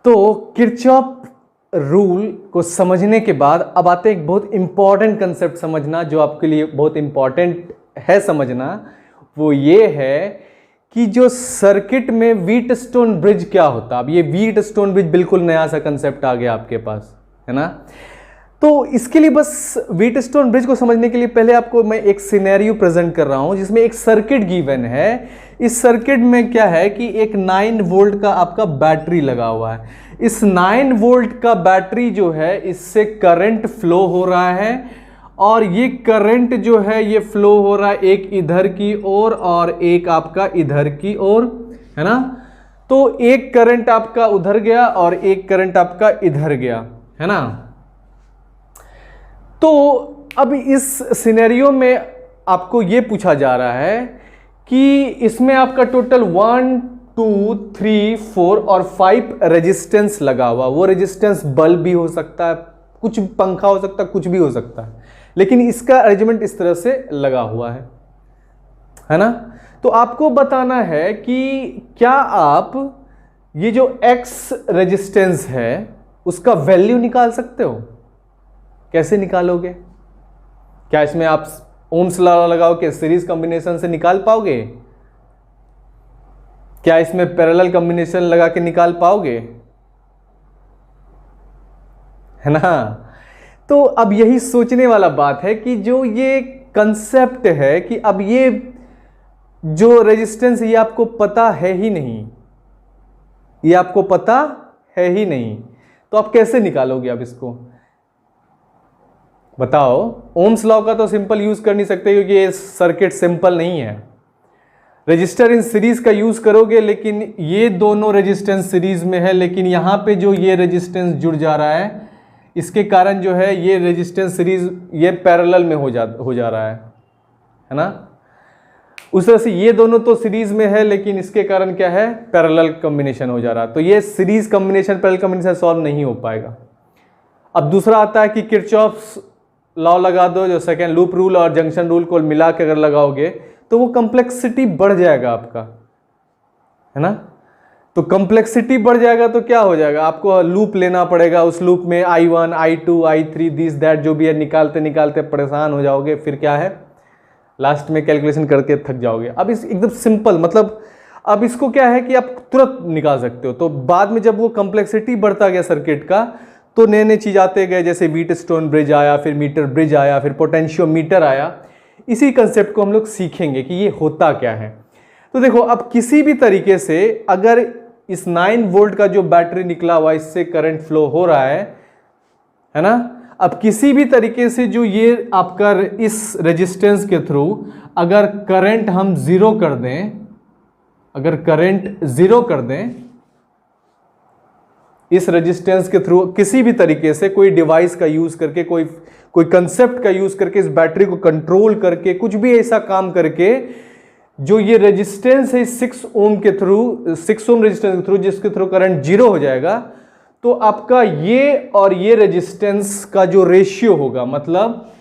तो Kirchhoff rule को समझने के बाद अब आते हैं एक बहुत इंपॉर्टेंट कंसेप्ट समझना, जो आपके लिए बहुत इंपॉर्टेंट है समझना। वो ये है कि जो सर्किट में व्हीटस्टोन ब्रिज क्या होता है। अब ये व्हीटस्टोन ब्रिज बिल्कुल नया सा कंसेप्ट आ गया आपके पास, है ना। तो इसके लिए बस व्हीटस्टोन ब्रिज को समझने के लिए पहले आपको मैं एक सिनेरियो प्रेजेंट कर रहा हूं, जिसमें एक सर्किट गिवन है। इस सर्किट में क्या है कि एक 9 वोल्ट का आपका बैटरी लगा हुआ है। इस 9 वोल्ट का बैटरी जो है, इससे करंट फ्लो हो रहा है, और ये करंट जो है ये फ्लो हो रहा है एक इधर की ओर और एक आपका इधर की ओर, है ना। तो एक करंट आपका उधर गया और एक करंट आपका इधर गया, है ना। तो अब इस सिनेरियो में आपको यह पूछा जा रहा है कि इसमें आपका टोटल 1 2 3 4 और 5 रेजिस्टेंस लगा हुआ। वो रेजिस्टेंस बल्ब भी हो सकता है, कुछ पंखा हो सकता है, कुछ भी हो सकता है, लेकिन इसका अरेंजमेंट इस तरह से लगा हुआ है ना। तो आपको बताना है कि क्या आप ये जो X रेजिस्टेंस है उसका वैल्यू निकाल सकते हो। कैसे निकालोगे? क्या इसमें आप ओम्स लॉ लगाओ के सीरीज कॉम्बिनेशन से निकाल पाओगे? क्या इसमें पैरेलल कॉम्बिनेशन लगा के निकाल पाओगे, है ना। तो अब यही सोचने वाला बात है कि जो ये कंसेप्ट है कि अब ये जो रेजिस्टेंस ये आपको पता है ही नहीं, ये आपको पता है ही नहीं, तो आप कैसे निकालोगे? अब इसको बताओ। ओम्स लॉ का तो सिंपल यूज कर नहीं सकते क्योंकि ये सर्किट सिंपल नहीं है। रजिस्टर इन सीरीज का यूज करोगे, लेकिन ये दोनों रेजिस्टेंस सीरीज में है, लेकिन यहां पे जो ये रेजिस्टेंस जुड़ जा रहा है, इसके कारण जो है ये रेजिस्टेंस सीरीज ये पैरेलल में हो जा रहा है ना। उस तरह से ये दोनों तो सीरीज में है, लेकिन इसके कारण क्या है, पैरेलल कॉम्बिनेशन हो जा रहा है। तो ये series combination parallel combination solve नहीं हो पाएगा। अब दूसरा आता है कि किरचॉफ लॉ लगा दो, जो सेकेंड लूप रूल और जंक्शन रूल को मिला के अगर लगाओगे तो वो कॉम्प्लेक्सिटी बढ़ जाएगा आपका, है ना। तो कॉम्प्लेक्सिटी बढ़ जाएगा तो क्या हो जाएगा, आपको लूप लेना पड़ेगा। उस लूप में I1 I2 I3 this that जो भी है, निकालते निकालते परेशान हो जाओगे। फिर क्या है, लास्ट में कैलकुलेशन करके थक जाओगे। अब इस एकदम सिंपल, मतलब अब इसको क्या है कि आप तुरंत निकाल सकते हो। तो बाद में जब वो कॉम्प्लेक्सिटी बढ़ता गया सर्किट का, तो नए नए चीज आते गए, जैसे व्हीटस्टोन ब्रिज आया, फिर मीटर ब्रिज आया, फिर पोटेंशियोमीटर आया। इसी कंसेप्ट को हम लोग सीखेंगे कि ये होता क्या है। तो देखो, अब किसी भी तरीके से अगर इस 9 वोल्ट का जो बैटरी निकला हुआ, इससे करंट फ्लो हो रहा है ना। अब किसी भी तरीके से जो ये आपका इस रेजिस्टेंस के थ्रू अगर करंट हम जीरो कर दें, अगर करंट जीरो कर दें इस रेजिस्टेंस के थ्रू, किसी भी तरीके से कोई डिवाइस का यूज करके, कोई कंसेप्ट का यूज करके, इस बैटरी को कंट्रोल करके, कुछ भी ऐसा काम करके, जो ये रेजिस्टेंस है 6 ओम के थ्रू, 6 ओम रेजिस्टेंस के थ्रू, जिसके थ्रू करंट जीरो हो जाएगा, तो आपका ये और ये रेजिस्टेंस का जो रेशियो होगा, मतलब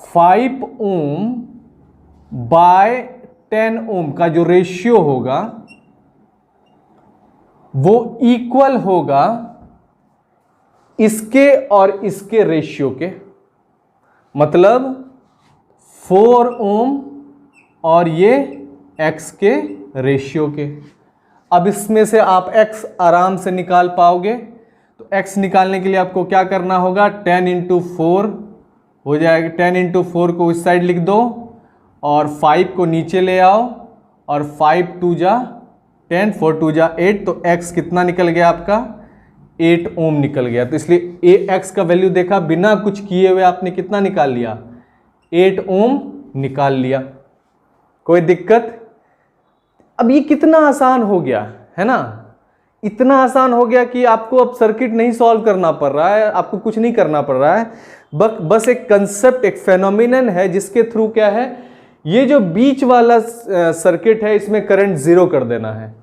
5 ओम बाय 10 ओम का जो रेशियो होगा, वो इक्वल होगा इसके और इसके रेशियो के, मतलब 4 ओम और ये x के रेशियो के। अब इसमें से आप x आराम से निकाल पाओगे। तो x निकालने के लिए आपको क्या करना होगा, 10 इंटू 4 हो जाएगा। 10 इंटू 4 को इस साइड लिख दो और 5 को नीचे ले आओ, और 5 2 जा 10, 4 2 जा 8, तो x कितना निकल गया आपका, 8 ओम निकल गया। तो इसलिए x का वैल्यू देखा, बिना कुछ किए हुए आपने कितना निकाल लिया, 8 ओम निकाल लिया। कोई दिक्कत? अब ये कितना आसान हो गया है ना, इतना आसान हो गया कि आपको अब सर्किट नहीं सॉल्व करना पड़ रहा है, आपको कुछ नहीं करना पड़ रहा है। बस एक कंसेप्ट, एक फेनोमिनन है जिसके थ्रू क्या है, ये जो बीच वाला सर्किट है इसमें करंट जीरो कर देना है।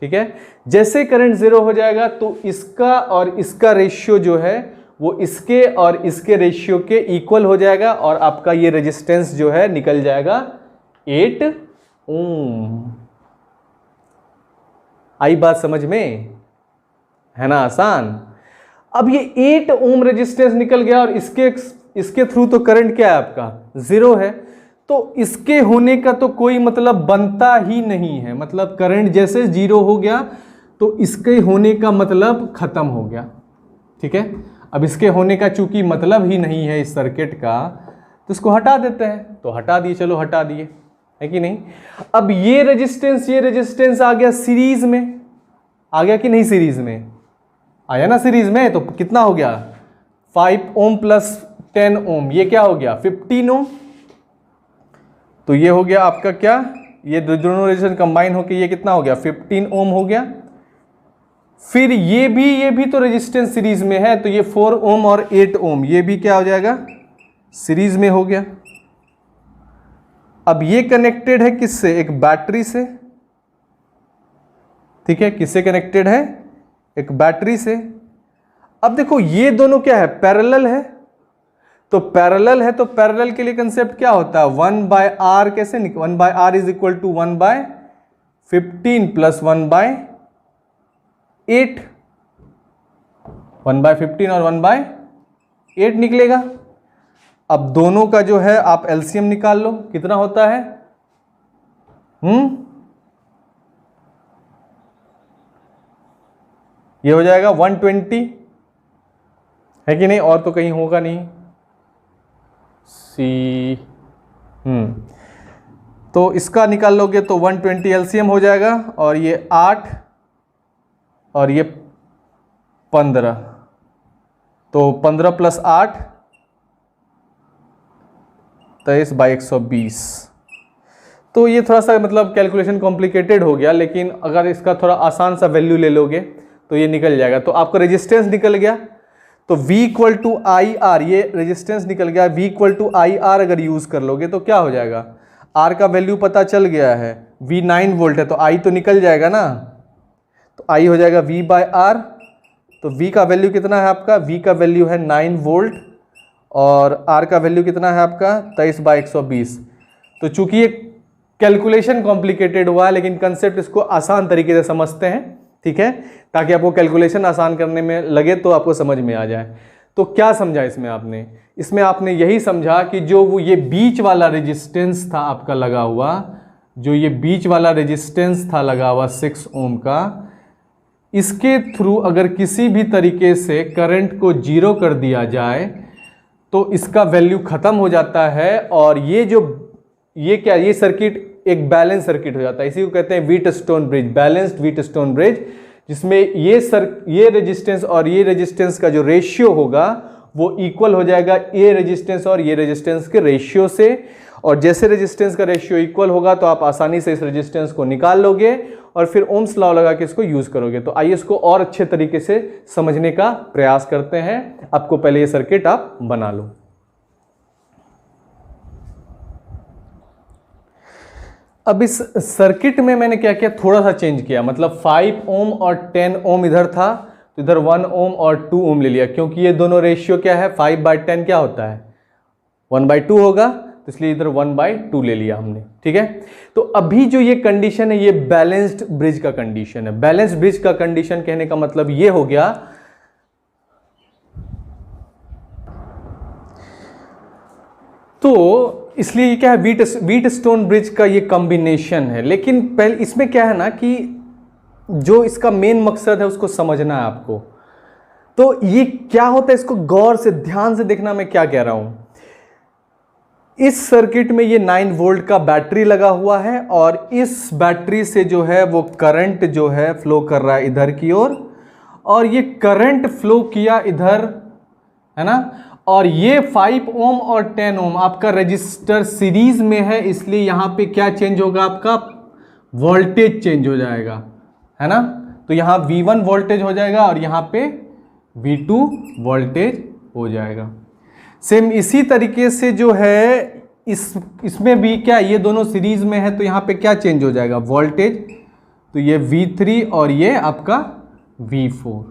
ठीक है, जैसे करंट जीरो हो जाएगा तो इसका और इसका रेशियो जो है वो इसके और इसके रेशियो के इक्वल हो जाएगा, और आपका ये रेजिस्टेंस जो है निकल जाएगा 8 ओम। आई बात समझ में? है ना आसान। अब ये 8 ओम रेजिस्टेंस निकल गया और इसके थ्रू तो करंट क्या है आपका 0 है, तो इसके होने का तो कोई मतलब बनता ही नहीं है। मतलब करंट जैसे 0 हो गया तो इसके होने का मतलब खत्म हो गया। ठीक है, अब इसके होने का चूंकि मतलब ही नहीं है इस सर्किट का, तो इसको हटा देते हैं। तो हटा दिए, चलो हटा दिए, है कि नहीं। अब ये रेजिस्टेंस आ गया सीरीज में, आ गया कि नहीं, सीरीज में आया ना, सीरीज में। तो कितना हो गया 5 ओम प्लस 10 ओम, ये क्या हो गया 15 ओम। तो ये हो गया आपका क्या, ये दोनों रेजिस्टेंस कंबाइन होकर ये कितना हो गया 15 ओम हो गया। फिर ये भी तो रेजिस्टेंस सीरीज में है, तो ये 4 ओम और 8 ओम ये भी क्या हो जाएगा सीरीज में हो गया। अब ये कनेक्टेड है किससे, एक बैटरी से। ठीक है, किससे कनेक्टेड है, एक बैटरी से। अब देखो ये दोनों क्या है, पैरेलल है। तो पैरेलल है तो पैरेलल के लिए कंसेप्ट क्या होता है 1/r, कैसे 1/r is equal to 1/15 plus 1/8, 1/15 और 1/8 निकलेगा। अब दोनों का जो है आप एलसीएम निकाल लो, कितना होता है, ये हो जाएगा 120, है कि नहीं, और तो कहीं होगा नहीं सी। तो इसका निकाल लोगे तो 120 एलसीएम हो जाएगा, और ये 8 और ये 15, तो 15 प्लस 8 23/120। तो ये थोड़ा सा मतलब कैलकुलेशन कॉम्प्लिकेटेड हो गया, लेकिन अगर इसका थोड़ा आसान सा वैल्यू ले लोगे तो ये निकल जाएगा। तो आपका रेजिस्टेंस निकल गया, तो V equal to I R, ये रेजिस्टेंस निकल गया। V equal to I R अगर यूज कर लोगे तो क्या हो जाएगा, R का वैल्यू पता चल गया है, V 9 वोल्ट है तो I तो निकल जाएगा ना, तो I हो जाएगा V/R। तो V का वैल्यू कितना है आपका, V का वैल्यू है 9 वोल्ट और R का वैल्यू कितना है आपका 23/120। तो चूंकि ये कैलकुलेशन कॉम्प्लिकेटेड हुआ है, लेकिन कंसेप्ट इसको आसान तरीके से समझते हैं, ठीक है, ताकि आपको कैलकुलेशन आसान करने में लगे तो आपको समझ में आ जाए। तो क्या समझा इसमें आपने, इसमें आपने यही समझा कि जो वो ये बीच वाला रेजिस्टेंस था आपका लगा हुआ, जो ये बीच वाला रेजिस्टेंस था लगा हुआ 6 ओम का, इसके थ्रू अगर किसी भी तरीके से करंट को 0 कर दिया जाए तो इसका वैल्यू खत्म हो जाता है। और ये क्या, ये सर्किट एक बैलेंस सर्किट हो जाता है। इसी को कहते हैं Wheatstone bridge, balanced Wheatstone bridge, जिसमें ये रेजिस्टेंस और ये रेजिस्टेंस का जो रेशियो होगा वो इक्वल हो जाएगा ये रेजिस्टेंस और ये रेजिस्टेंस के रेशियो से। और जैसे रेजिस्टेंस का रेशियो इक्वल होगा तो आप आसानी से इस रेजिस्टेंस को निकाल लोगे और फिर ओम्स लॉ लगा के इसको यूज करोगे। तो आइए इसको और अच्छे तरीके से समझने का प्रयास करते हैं। आपको पहले ये सर्किट आप बना लो। अब इस सर्किट में मैंने क्या किया, थोड़ा सा चेंज किया, मतलब 5 ओम और 10 ओम इधर था तो इधर 1 ओम और 2 ओम ले लिया, क्योंकि ये दोनों रेशियो क्या है 5/10 क्या होता है 1/2 होगा, तो इसलिए इधर 1/2 ले लिया हमने। ठीक है, तो अभी जो ये कंडीशन है ये बैलेंस्ड ब्रिज का कंडीशन है। बैलेंस्ड ब्रिज का कंडीशन कहने का मतलब ये हो गया, तो इसलिए ये क्या है व्हीटस्टोन ब्रिज का ये कॉम्बिनेशन है। लेकिन पहले इसमें क्या है ना कि जो इसका मेन मकसद है उसको समझना है आपको। तो ये क्या होता है इसको गौर से ध्यान से देखना मैं क्या कह रहा हूं। इस सर्किट में ये 9 वोल्ट का बैटरी लगा हुआ है और इस बैटरी से जो है वो करंट जो है फ्लो कर रहा है इधर की ओर, और ये करंट फ्लो किया इधर, है ना। और ये 5 ओम और 10 ओम आपका रजिस्टर सीरीज में है, इसलिए यहां पे क्या चेंज होगा, आपका वोल्टेज चेंज हो जाएगा, है ना। तो यहां V1 वोल्टेज हो जाएगा और यहां पे V2 वोल्टेज हो जाएगा। सेम इसी तरीके से जो है इसमें भी क्या, ये दोनों सीरीज में है तो यहां पे क्या चेंज हो जाएगा वोल्टेज, तो ये V3 और ये आपका V4।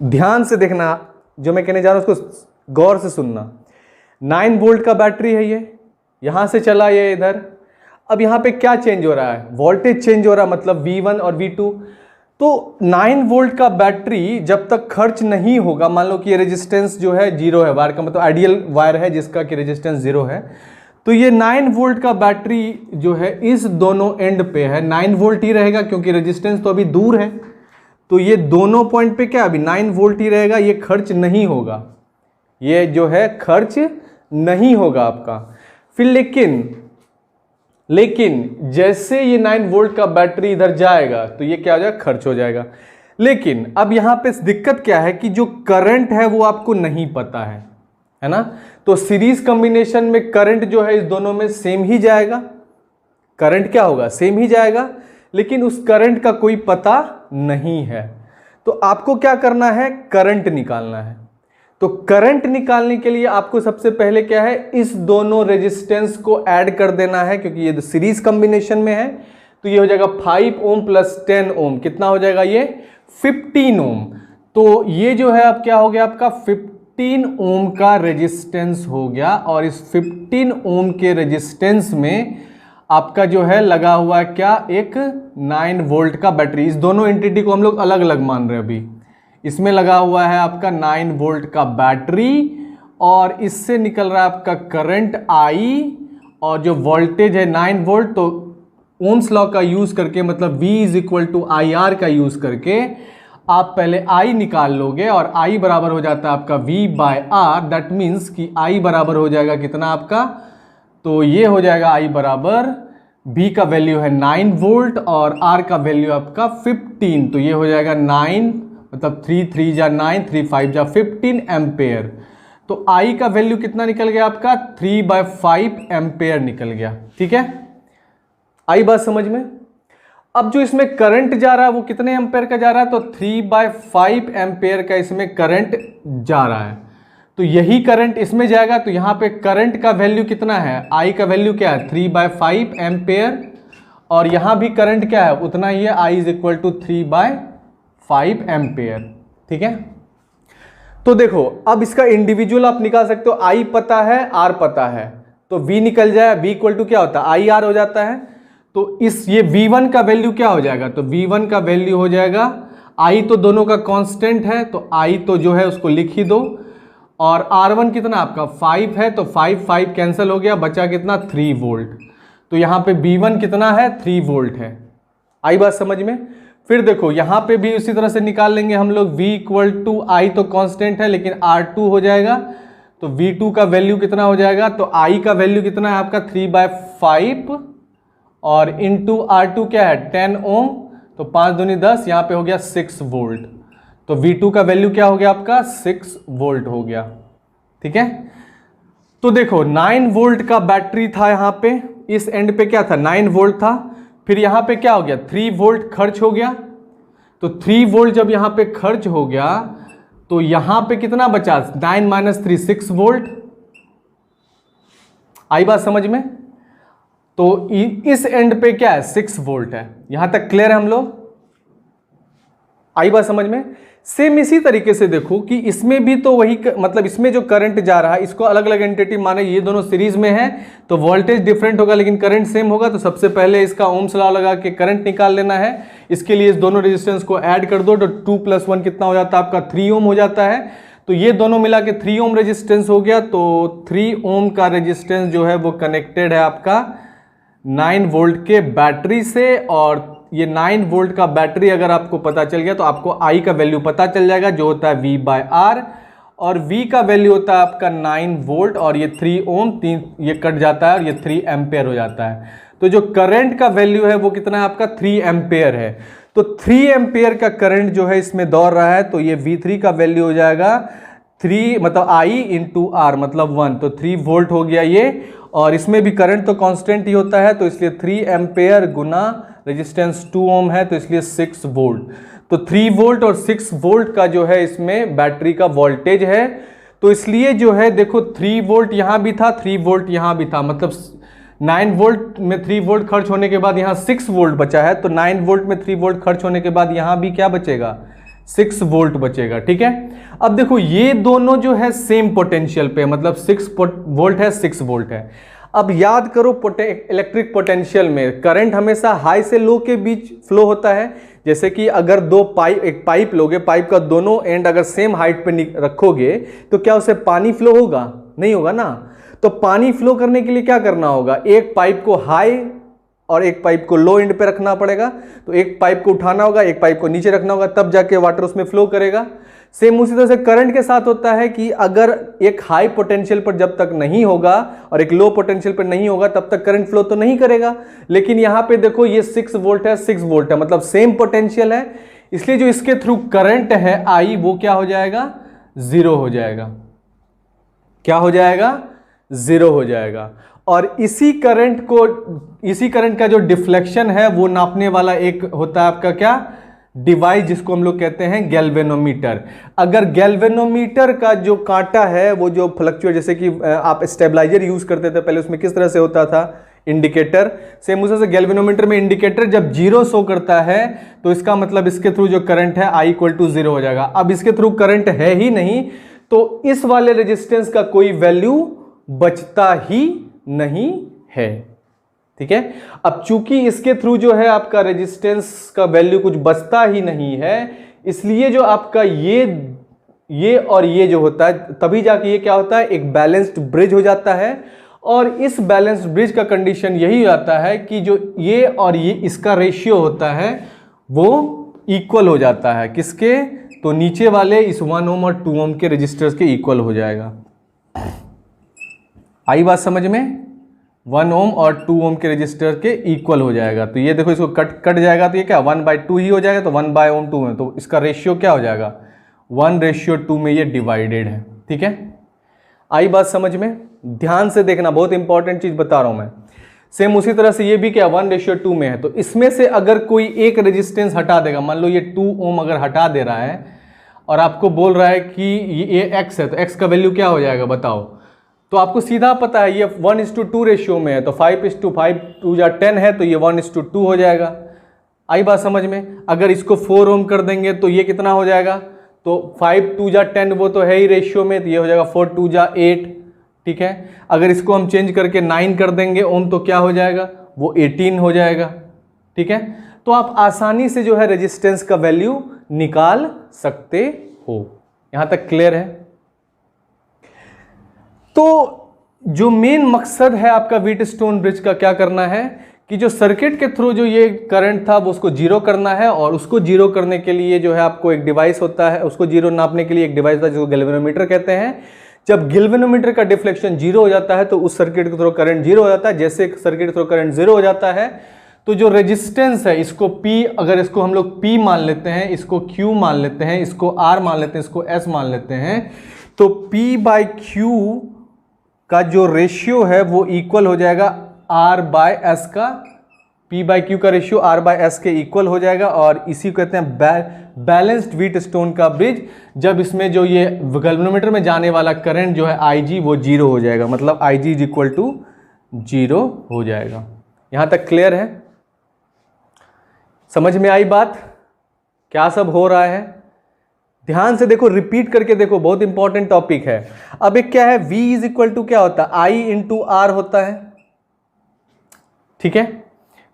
ध्यान से देखना, जो मैं कहने जा रहा हूं उसको गौर से सुनना। 9 वोल्ट का बैटरी है ये, यहां से चला ये इधर। अब यहां पे क्या चेंज हो रहा है, वोल्टेज चेंज हो रहा है, मतलब V1 और V2। तो 9 वोल्ट का बैटरी जब तक खर्च नहीं होगा, मान लो कि ये रेजिस्टेंस जो है 0 है, वायर का मतलब आइडियल वायर है जिसका कि रेजिस्टेंस 0 है, तो ये 9 वोल्ट का बैटरी जो है इस दोनों एंड पे है 9 वोल्ट ही रहेगा, क्योंकि रेजिस्टेंस तो अभी दूर है, तो ये दोनों पॉइंट पे क्या अभी 9 वोल्ट ही रहेगा, ये खर्च नहीं होगा, ये जो है खर्च नहीं होगा आपका। फिर लेकिन जैसे ये 9 वोल्ट का बैटरी इधर जाएगा तो ये क्या हो जाएगा, खर्च हो जाएगा। लेकिन अब यहां पे दिक्कत क्या है कि जो करंट है वो आपको नहीं पता है ना, तो सीरीज कॉम्बिनेशन में करंट जो है इस दोनों में सेम ही जाएगा, करंट क्या होगा, सेम ही जाएगा, लेकिन उस करंट का कोई पता नहीं है। तो आपको क्या करना है, करंट निकालना है। तो करंट निकालने के लिए आपको सबसे पहले क्या है, इस दोनों रेजिस्टेंस को ऐड कर देना है, क्योंकि ये सीरीज कॉम्बिनेशन में है, तो ये हो जाएगा 5 ओम प्लस 10 ओम, कितना हो जाएगा ये 15 ओम। तो ये जो है अब क्या हो गया आपका 15 ओम का रेजिस्टेंस हो गया, और इस 15 ओम के रेजिस्टेंस में आपका जो है लगा हुआ है क्या, एक 9 वोल्ट का बैटरी। इस दोनों एंटिटी को हम लोग अलग अलग मान रहे हैं अभी, इसमें लगा हुआ है आपका 9 वोल्ट का बैटरी, और इससे निकल रहा है आपका करंट I, और जो वोल्टेज है 9 वोल्ट, तो ओम्स लॉ का यूज करके मतलब V is equal to IR का यूज करके आप पहले I निकाल लोगे, और I बराबर हो जाता है आपका V by R, that means कि I बराबर हो जाएगा कितना आपका, तो ये हो जाएगा I बराबर V का वैल्यू है 9 वोल्ट और R का वैल्यू आपका 15, तो ये हो जाएगा 9 मतलब 3 3 जा 9, 3 5 जा 15 एम्पेयर। तो I का वैल्यू कितना निकल गया आपका 3/5 एम्पेयर निकल गया। ठीक है, आई बात समझ में। अब जो इसमें करंट जा रहा है वो कितने एम्पेयर का जा रहा है, तो 3/5 एम्पेयर का इसमें करंट जा रहा है, तो यही करंट इसमें जाएगा, तो यहां पे करंट का वैल्यू कितना है, I का वैल्यू क्या है 3/5 एम्पेयर, और यहां भी करंट क्या है उतना ही है, I is equal to 3/5 ampere. ठीक है, तो देखो अब इसका इंडिविजुअल आप निकाल सकते हो, I पता है R पता है, तो V निकल जाए, V इक्वल टू क्या होता है IR हो जाता है, तो इस ये V1 का वैल्यू क्या हो जाएगा, तो V1 का वैल्यू हो जाएगा, I तो दोनों का कांस्टेंट है, तो I तो जो है उसको लिख ही दो, और R1 कितना आपका 5 है, तो 5 5 कैंसिल हो गया, बचा कितना 3 वोल्ट, तो यहाँ पे V1 कितना है 3 वोल्ट है। आई बात समझ में। फिर देखो यहाँ पे भी उसी तरह से निकाल लेंगे हम लोग, V इक्वल टू I तो कांस्टेंट है लेकिन R2 हो जाएगा, तो V2 का वैल्यू कितना हो जाएगा, तो I का वैल्यू कितना है आपका 3/5 और इंटू R2 क्या है 10 ओम, तो 5 दूनी 10, यहाँ पे हो गया 6 वोल्ट, तो V2 का वैल्यू क्या हो गया आपका 6 वोल्ट हो गया। ठीक है, तो देखो 9 वोल्ट का बैटरी था, यहाँ पे इस एंड पे क्या था 9 वोल्ट था, फिर यहाँ पे क्या हो गया 3 वोल्ट खर्च हो गया, तो 3 वोल्ट जब यहाँ पे खर्च हो गया तो यहाँ पे कितना बचा 9 - 3 6 वोल्ट। आई बात समझ में, तो इस एंड पे क्या है 6 वोल्ट है, यहां तक क्लियर है हम लोग। आई बात समझ में। सेम इसी तरीके से देखो कि इसमें भी तो वही मतलब इसमें जो करंट जा रहा है इसको अलग अलग एंटिटी माने, ये दोनों सीरीज में है तो वोल्टेज डिफरेंट होगा लेकिन करंट सेम होगा, तो सबसे पहले इसका ओम्स लॉ लगा के करंट निकाल लेना है। इसके लिए इस दोनों रेजिस्टेंस को ऐड कर दो, तो 2 + 1 कितना हो जाता है आपका 3 ओम हो जाता है, तो ये दोनों मिला के 3 ओम रेजिस्टेंस हो गया, तो 3 ओम का रेजिस्टेंस जो है वो कनेक्टेड है आपका 9 वोल्ट के बैटरी से, और ये 9 वोल्ट का बैटरी अगर आपको पता चल गया तो आपको I का वैल्यू पता चल जाएगा जो होता है V/R, और V का वैल्यू होता है आपका 9 वोल्ट, और ये 3 ओम 3 ये कट जाता है और ये 3 एम्पेयर हो जाता है। तो जो करंट का वैल्यू है वो कितना है आपका 3 एम्पेयर है, तो 3 एम्पेयर का करंट जो है इसमें दौड़ रहा है, तो ये V3 का वैल्यू हो जाएगा 3 मतलब I × R मतलब 1, तो 3 वोल्ट हो गया ये, और इसमें भी करंट तो कांस्टेंट ही होता है, तो इसलिए 3 एम्पेयर गुना रेजिस्टेंस 2 ओम है, तो इसलिए 6 वोल्ट, तो 3 वोल्ट और 6 वोल्ट का जो है इसमें बैटरी का वोल्टेज है, तो इसलिए जो है देखो 3 वोल्ट यहाँ भी था 3 वोल्ट यहाँ भी था, मतलब 9 वोल्ट में 3 वोल्ट खर्च होने के बाद यहाँ 6 वोल्ट बचा है, तो 9 वोल्ट में 3 वोल्ट खर्च होने के बाद यहाँ भी क्या बचेगा 6 वोल्ट बचेगा। ठीक है, अब देखो ये दोनों जो है सेम पोटेंशियल पे, मतलब 6 वोल्ट है 6 वोल्ट है। अब याद करो इलेक्ट्रिक पोटेंशियल में करंट हमेशा हाई से लो के बीच फ्लो होता है। जैसे कि अगर एक पाइप लोगे, पाइप का दोनों एंड अगर सेम हाइट पे रखोगे तो क्या उससे पानी फ्लो होगा? नहीं होगा ना। तो पानी फ्लो करने के लिए क्या करना होगा? एक पाइप को हाई और एक पाइप को लो एंड पे रखना पड़ेगा। तो एक पाइप को उठाना होगा, एक पाइप को नीचे रखना होगा, तब जाके वाटर उसमें फ्लो करेगा। सेम उसी तरह से करंट के साथ होता है कि अगर एक हाई पोटेंशियल पर जब तक नहीं होगा और एक लो पोटेंशियल पर नहीं होगा तब तक करंट फ्लो तो नहीं करेगा। लेकिन यहां पे देखो ये 6 वोल्ट है, 6 वोल्ट है, मतलब सेम पोटेंशियल है, इसलिए जो इसके थ्रू करंट है आई वो क्या हो जाएगा? जीरो हो जाएगा। क्या हो जाएगा? जीरो हो जाएगा। और इसी करंट का जो डिफ्लेक्शन है वो नापने वाला एक होता है आपका क्या? डिवाइस, जिसको हम लोग कहते हैं गैल्वेनोमीटर। अगर गैल्वेनोमीटर का जो कांटा है वो जो फ्लक्चुएट, जैसे कि आप स्टेबलाइजर यूज करते थे पहले, उसमें किस तरह से होता था? इंडिकेटर। सेम उसी से गैल्वेनोमीटर में इंडिकेटर जब जीरो शो करता है तो इसका मतलब इसके थ्रू जो करंट है आई इक्वल टू जीरो हो जाएगा। अब इसके थ्रू करंट है ही नहीं तो इस वाले रेजिस्टेंस का कोई वैल्यू बचता ही नहीं है। ठीक है। अब चूंकि इसके थ्रू जो है आपका रेजिस्टेंस का वैल्यू कुछ बचता ही नहीं है, इसलिए जो आपका ये और ये जो होता है तभी जाके ये क्या होता है? एक बैलेंस्ड ब्रिज हो जाता है। और इस बैलेंस्ड ब्रिज का कंडीशन यही आता है कि जो ये और ये इसका रेशियो होता है वो इक्वल हो जाता है। किसके? तो नीचे वाले इस 1 ओम और 2 ओम के रेजिस्टर्स के इक्वल हो जाएगा। आई बात समझ में? 1 ओम और 2 ओम के रेजिस्टर के इक्वल हो जाएगा। तो ये देखो इसको कट जाएगा तो ये क्या 1/2 ही हो जाएगा। तो 1 ओम 2 में तो इसका रेशियो क्या हो जाएगा? 1:2 में ये डिवाइडेड है। ठीक है। आई बात समझ में? ध्यान से देखना, बहुत इंपॉर्टेंट चीज बता रहा हूं मैं। सेम उसी तरह से ये भी क्या 1:2 में है। तो इसमें से अगर कोई एक रेजिस्टेंस हटा देगा, मान लो ये 2 ओम अगर हटा दे रहा है और आपको बोल रहा है कि ये x है, तो x का वैल्यू क्या हो जाएगा बताओ? तो आपको सीधा पता है ये 1:2 रेशियो में है, तो 5:5 2 जा 10 है, तो ये 1:2 हो जाएगा। आई बात समझ में? अगर इसको 4 ओम कर देंगे तो ये कितना हो जाएगा? तो 5 2 जा 10 वो तो है ही रेशियो में, तो ये हो जाएगा 4 2 जा 8। ठीक है। अगर इसको हम चेंज करके 9 कर देंगे ओम तो क्या हो जाएगा? वो 18 हो जाएगा। ठीक है। तो आप आसानी से जो है रेजिस्टेंस का वैल्यू निकाल सकते हो। यहां तक क्लियर है? तो जो मेन मकसद है आपका व्हीटस्टोन ब्रिज का क्या करना है कि जो सर्किट के थ्रू जो ये करंट था वो उसको जीरो करना है। और उसको जीरो करने के लिए जो है आपको एक डिवाइस होता है, उसको जीरो नापने के लिए एक डिवाइस होता है जिसको गैल्वेनोमीटर कहते हैं। जब गैल्वेनोमीटर का डिफ्लेक्शन जीरो हो जाता है तो उस सर्किट के थ्रू करंट जीरो हो जाता है। जैसे सर्किट के थ्रू करंट जीरो हो जाता है तो जो रेजिस्टेंस है इसको P, अगर इसको हम लोग P मान लेते हैं, इसको Q मान लेते हैं, इसको R मान लेते हैं, इसको S मान लेते हैं, तो P/Q का जो रेशियो है वो इक्वल हो जाएगा R/S का। P/Q का रेशियो R/S के इक्वल हो जाएगा। और इसी को कहते हैं बैलेंस्ड व्हीटस्टोन का ब्रिज, जब इसमें जो ये गैल्वेनोमीटर में जाने वाला करंट जो है Ig वो जीरो हो जाएगा, मतलब Ig is equal to zero हो जाएगा। यहां तक क्लियर है? समझ में आई बात? क्या सब हो रहा है? ध्यान से देखो, रिपीट करके देखो, बहुत इंपॉर्टेंट टॉपिक है। अब एक क्या है, V इज इक्वल टू क्या होता है? I इंटू R होता है। ठीक है।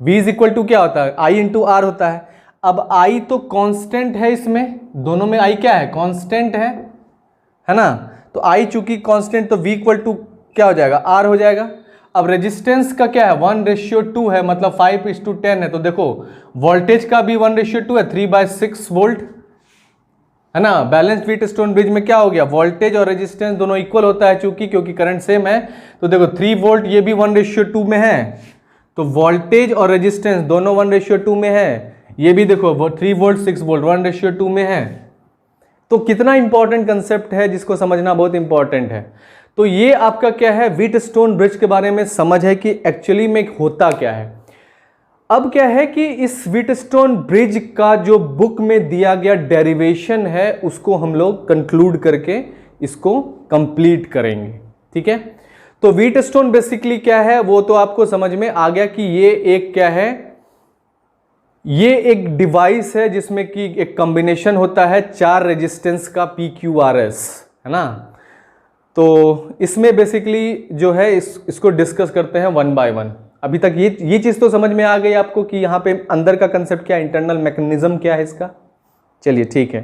V इज इक्वल टू क्या होता है? I इंटू R होता है। अब I तो कांस्टेंट है, इसमें दोनों में I क्या है? कांस्टेंट है ना। तो I चूंकि कांस्टेंट तो V इक्वल टू क्या हो जाएगा? R हो जाएगा। अब रेजिस्टेंस का क्या है? 1:2 है, मतलब 5:10 है। तो देखो वोल्टेज का भी 1:2 है, 3/6 वोल्ट है ना। बैलेंस्ड व्हीटस्टोन ब्रिज में क्या हो गया? वोल्टेज और रेजिस्टेंस दोनों इक्वल होता है क्योंकि करंट सेम है। तो देखो 3 वोल्ट ये भी 1:2 में है, तो वोल्टेज और रेजिस्टेंस दोनों 1:2 में है। ये भी देखो 3 वोल्ट 6 वोल्ट 1:2 में है। तो कितना इंपॉर्टेंट कंसेप्ट है जिसको समझना बहुत इंपॉर्टेंट है। तो ये आपका क्या है, व्हीटस्टोन ब्रिज के बारे में समझ है कि एक्चुअली में होता क्या है। अब क्या है कि इस व्हीटस्टोन ब्रिज का जो बुक में दिया गया डेरिवेशन है उसको हम लोग कंक्लूड करके इसको कंप्लीट करेंगे। ठीक है। तो व्हीटस्टोन बेसिकली क्या है वो तो आपको समझ में आ गया कि ये एक क्या है, ये एक डिवाइस है जिसमें कि एक कॉम्बिनेशन होता है 4 रेजिस्टेंस का PQRS, है ना। तो इसमें बेसिकली जो है इसको डिस्कस करते हैं वन बाय वन। अभी तक ये चीज़ तो समझ में आ गई आपको कि यहाँ पे अंदर का कंसेप्ट क्या है, इंटरनल मैकेनिज्म क्या है इसका। चलिए ठीक है।